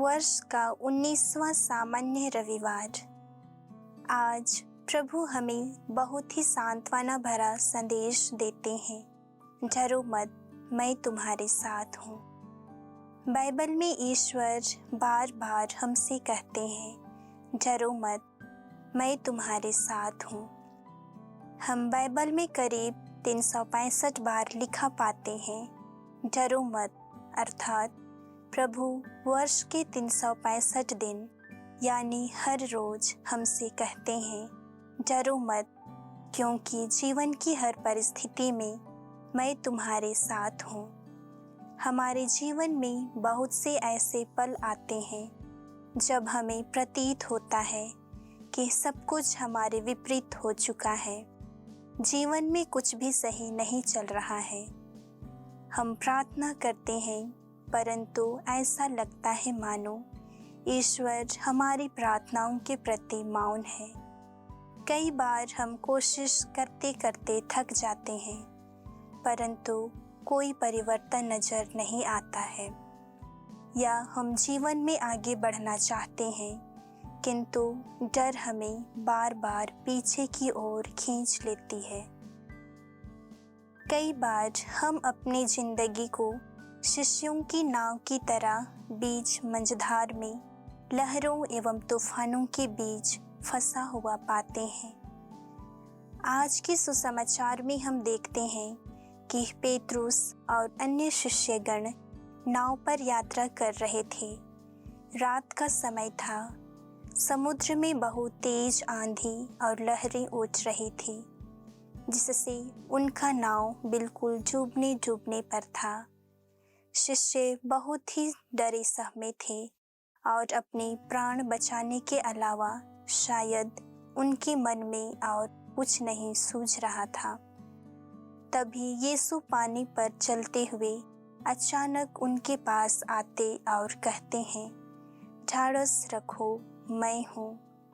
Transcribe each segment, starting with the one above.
वर्ष का 19वां सामान्य रविवार। आज प्रभु हमें बहुत ही सांत्वना भरा संदेश देते हैं। डरो मत, मैं तुम्हारे साथ हूँ। बाइबल में ईश्वर बार बार हमसे कहते हैं, डरो मत, मैं तुम्हारे साथ हूँ। हम बाइबल में करीब 365 बार लिखा पाते हैं, डरो मत, अर्थात प्रभु वर्ष के 365 दिन यानी हर रोज हमसे कहते हैं, डरो मत, क्योंकि जीवन की हर परिस्थिति में मैं तुम्हारे साथ हूँ। हमारे जीवन में बहुत से ऐसे पल आते हैं जब हमें प्रतीत होता है कि सब कुछ हमारे विपरीत हो चुका है, जीवन में कुछ भी सही नहीं चल रहा है। हम प्रार्थना करते हैं, परंतु ऐसा लगता है मानो ईश्वर हमारी प्रार्थनाओं के प्रति मौन है। कई बार हम कोशिश करते करते थक जाते हैं, परंतु कोई परिवर्तन नजर नहीं आता है। या हम जीवन में आगे बढ़ना चाहते हैं, किंतु डर हमें बार बार पीछे की ओर खींच लेती है। कई बार हम अपनी जिंदगी को शिष्यों की नाव की तरह बीच मंझधार में लहरों एवं तूफानों के बीच फंसा हुआ पाते हैं। आज के सुसमाचार में हम देखते हैं कि पेतरुस और अन्य शिष्यगण नाव पर यात्रा कर रहे थे। रात का समय था। समुद्र में बहुत तेज आंधी और लहरें उठ रही थी, जिससे उनका नाव बिल्कुल डूबने पर था। शिष्य बहुत ही डरे सहमे थे और अपने प्राण बचाने के अलावा शायद उनके मन में और कुछ नहीं सूझ रहा था। तभी यीशु पानी पर चलते हुए अचानक उनके पास आते और कहते हैं, ढाढ़स रखो, मैं हूँ,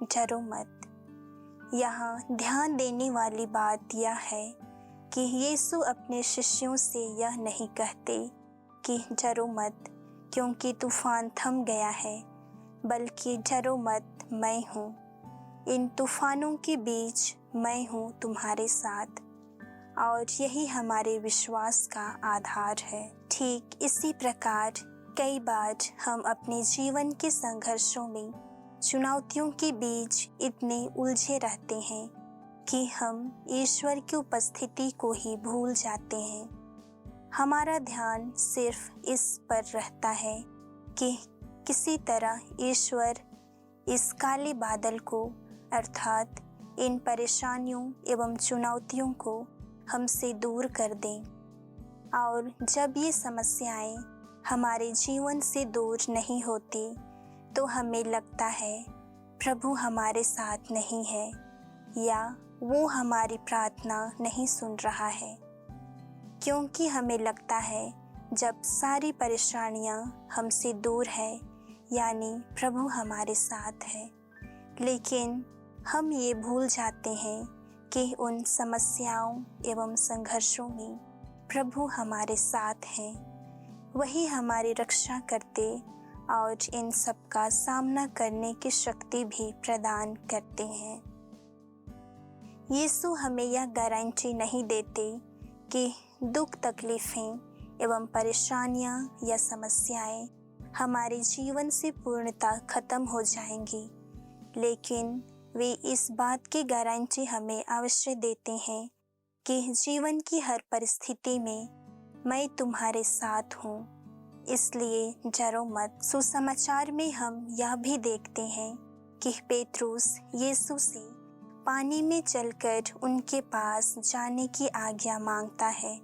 डरो मत। यहाँ ध्यान देने वाली बात यह है कि यीशु अपने शिष्यों से यह नहीं कहते कि डरो मत क्योंकि तूफान थम गया है, बल्कि डरो मत, मैं हूँ। इन तूफानों के बीच मैं हूँ तुम्हारे साथ। और यही हमारे विश्वास का आधार है। ठीक इसी प्रकार कई बार हम अपने जीवन के संघर्षों में, चुनौतियों के बीच इतने उलझे रहते हैं कि हम ईश्वर की उपस्थिति को ही भूल जाते हैं। हमारा ध्यान सिर्फ इस पर रहता है कि किसी तरह ईश्वर इस काले बादल को, अर्थात इन परेशानियों एवं चुनौतियों को हमसे दूर कर दें। और जब ये समस्याएं हमारे जीवन से दूर नहीं होती, तो हमें लगता है प्रभु हमारे साथ नहीं है या वो हमारी प्रार्थना नहीं सुन रहा है। क्योंकि हमें लगता है जब सारी परेशानियां हमसे दूर है, यानी प्रभु हमारे साथ है। लेकिन हम ये भूल जाते हैं कि उन समस्याओं एवं संघर्षों में प्रभु हमारे साथ हैं। वही हमारी रक्षा करते और इन सब का सामना करने की शक्ति भी प्रदान करते हैं। यीशु हमें यह गारंटी नहीं देते कि दुख, तकलीफें एवं परेशानियां या समस्याएं हमारे जीवन से पूर्णतः खत्म हो जाएंगी, लेकिन वे इस बात की गारंटी हमें अवश्य देते हैं कि जीवन की हर परिस्थिति में मैं तुम्हारे साथ हूँ, इसलिए डरो मत। सुसमाचार में हम यह भी देखते हैं कि पेतरुस यीशु से पानी में चलकर उनके पास जाने की आज्ञा मांगता है।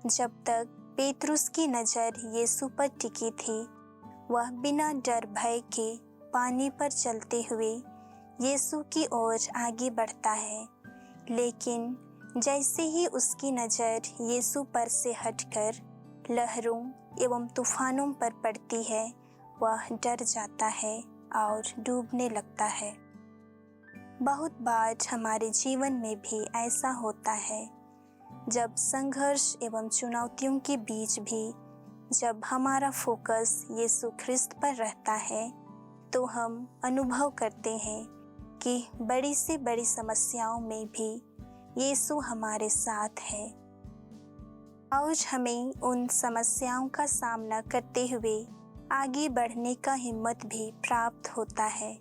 जब तक पेतरुस की नज़र यीशु पर टिकी थी, वह बिना डर भय के पानी पर चलते हुए यीशु की ओर आगे बढ़ता है। लेकिन जैसे ही उसकी नज़र यीशु पर से हटकर लहरों एवं तूफानों पर पड़ती है, वह डर जाता है और डूबने लगता है। बहुत बार हमारे जीवन में भी ऐसा होता है। जब संघर्ष एवं चुनौतियों के बीच भी जब हमारा फोकस यीशु ख्रिस्त पर रहता है तो हम अनुभव करते हैं कि बड़ी से बड़ी समस्याओं में भी यीशु हमारे साथ है। आज हमें उन समस्याओं का सामना करते हुए आगे बढ़ने का हिम्मत भी प्राप्त होता है,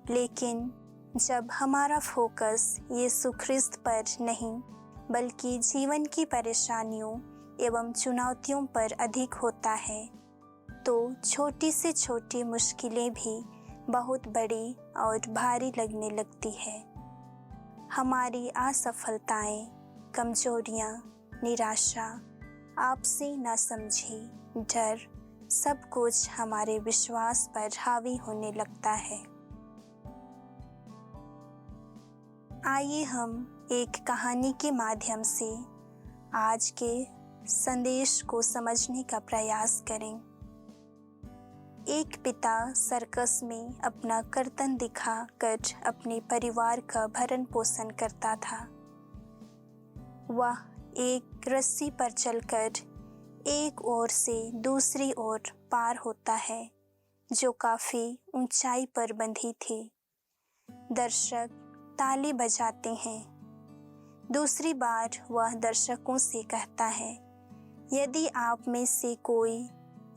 लेकिन जब हमारा फोकस यीशु ख्रिस्त पर नहीं बल्कि जीवन की परेशानियों एवं चुनौतियों पर अधिक होता है तो छोटी से छोटी मुश्किलें भी बहुत बड़ी और भारी लगने लगती है। हमारी असफलताएं, कमजोरियां, निराशा, आपसी नासमझी, डर, सब कुछ हमारे विश्वास पर हावी होने लगता है। आइए हम एक कहानी के माध्यम से आज के संदेश को समझने का प्रयास करें। एक पिता सर्कस में अपना कर्तन दिखाकर अपने परिवार का भरण पोषण करता था। वह एक रस्सी पर चलकर एक ओर से दूसरी ओर पार होता है जो काफी ऊंचाई पर बंधी थी। दर्शक ताली बजाते हैं। दूसरी बार वह दर्शकों से कहता है, यदि आप में से कोई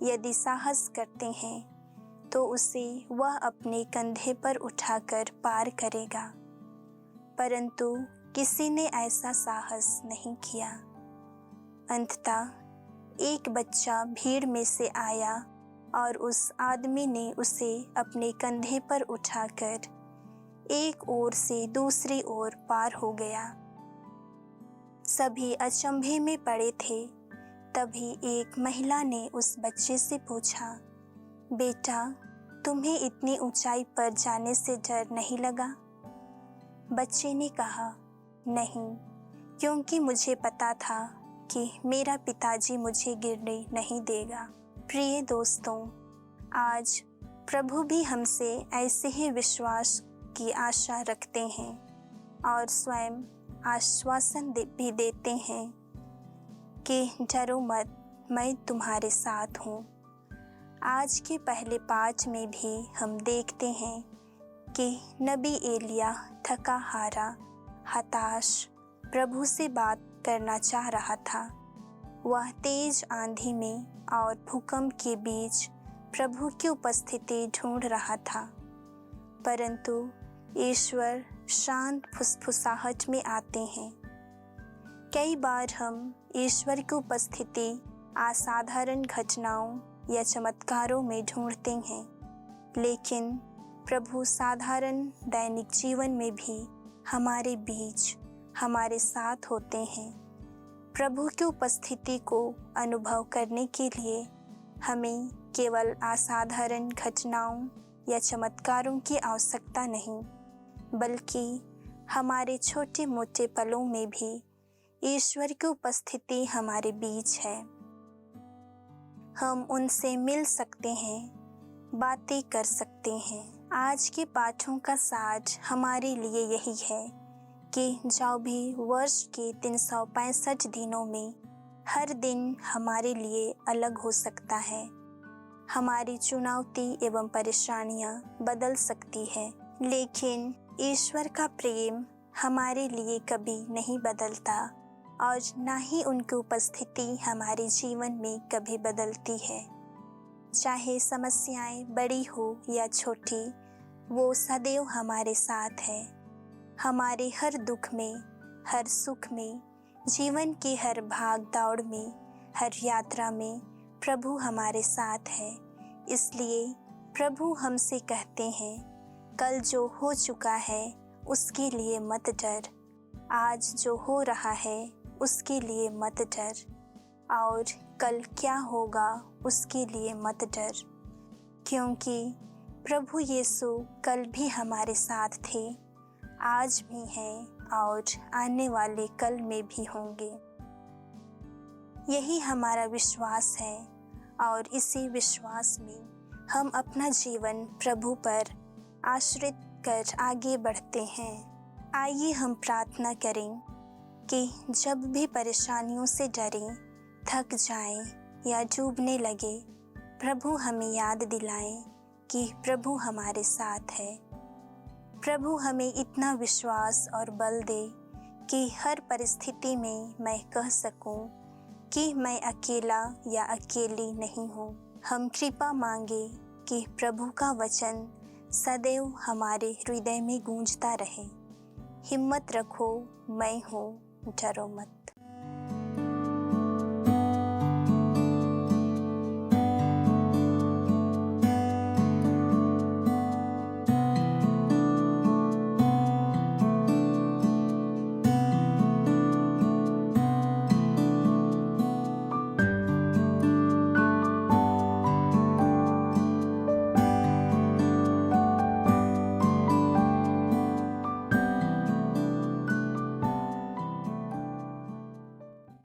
यदि साहस करते हैं तो उसे वह अपने कंधे पर उठाकर पार करेगा। परंतु किसी ने ऐसा साहस नहीं किया। अंततः एक बच्चा भीड़ में से आया और उस आदमी ने उसे अपने कंधे पर उठाकर एक ओर से दूसरी ओर पार हो गया। सभी अचंभे में पड़े थे। तभी एक महिला ने उस बच्चे से पूछा, बेटा, तुम्हें इतनी ऊंचाई पर जाने से डर नहीं लगा? बच्चे ने कहा, नहीं, क्योंकि मुझे पता था कि मेरा पिताजी मुझे गिरने नहीं देगा। प्रिय दोस्तों, आज प्रभु भी हमसे ऐसे ही विश्वास की आशा रखते हैं और स्वयं आश्वासन भी देते हैं कि डरो मत, मैं तुम्हारे साथ हूँ। आज के पहले पाठ में भी हम देखते हैं कि नबी एलिया थका हारा, हताश प्रभु से बात करना चाह रहा था। वह तेज आंधी में और भूकंप के बीच प्रभु की उपस्थिति ढूंढ रहा था, परंतु ईश्वर शांत फुसफुसाहट में आते हैं। कई बार हम ईश्वर की उपस्थिति असाधारण घटनाओं या चमत्कारों में ढूंढते हैं, लेकिन प्रभु साधारण दैनिक जीवन में भी हमारे बीच हमारे साथ होते हैं। प्रभु की उपस्थिति को अनुभव करने के लिए हमें केवल असाधारण घटनाओं या चमत्कारों की आवश्यकता नहीं, बल्कि हमारे छोटे मोटे पलों में भी ईश्वर की उपस्थिति हमारे बीच है। हम उनसे मिल सकते हैं, बातें कर सकते हैं। आज के पाठों का सार हमारे लिए यही है कि जो भी वर्ष के 365 दिनों में हर दिन हमारे लिए अलग हो सकता है। हमारी चुनौती एवं परेशानियां बदल सकती है, लेकिन ईश्वर का प्रेम हमारे लिए कभी नहीं बदलता और ना ही उनकी उपस्थिति हमारे जीवन में कभी बदलती है। चाहे समस्याएं बड़ी हो या छोटी, वो सदैव हमारे साथ है। हमारे हर दुख में, हर सुख में, जीवन की हर भाग दौड़ में, हर यात्रा में प्रभु हमारे साथ है। इसलिए प्रभु हमसे कहते हैं, कल जो हो चुका है उसके लिए मत डर, आज जो हो रहा है उसके लिए मत डर, और कल क्या होगा उसके लिए मत डर, क्योंकि प्रभु यीशु कल भी हमारे साथ थे, आज भी हैं और आने वाले कल में भी होंगे। यही हमारा विश्वास है और इसी विश्वास में हम अपना जीवन प्रभु पर आश्रित कर आगे बढ़ते हैं। आइए हम प्रार्थना करें कि जब भी परेशानियों से डरें, थक जाएं या डूबने लगे, प्रभु हमें याद दिलाए कि प्रभु हमारे साथ है। प्रभु हमें इतना विश्वास और बल दे कि हर परिस्थिति में मैं कह सकूं कि मैं अकेला या अकेली नहीं हूँ। हम कृपा मांगे कि प्रभु का वचन सदैव हमारे हृदय में गूंजता रहे। हिम्मत रखो, मैं हूँ, डरो मत।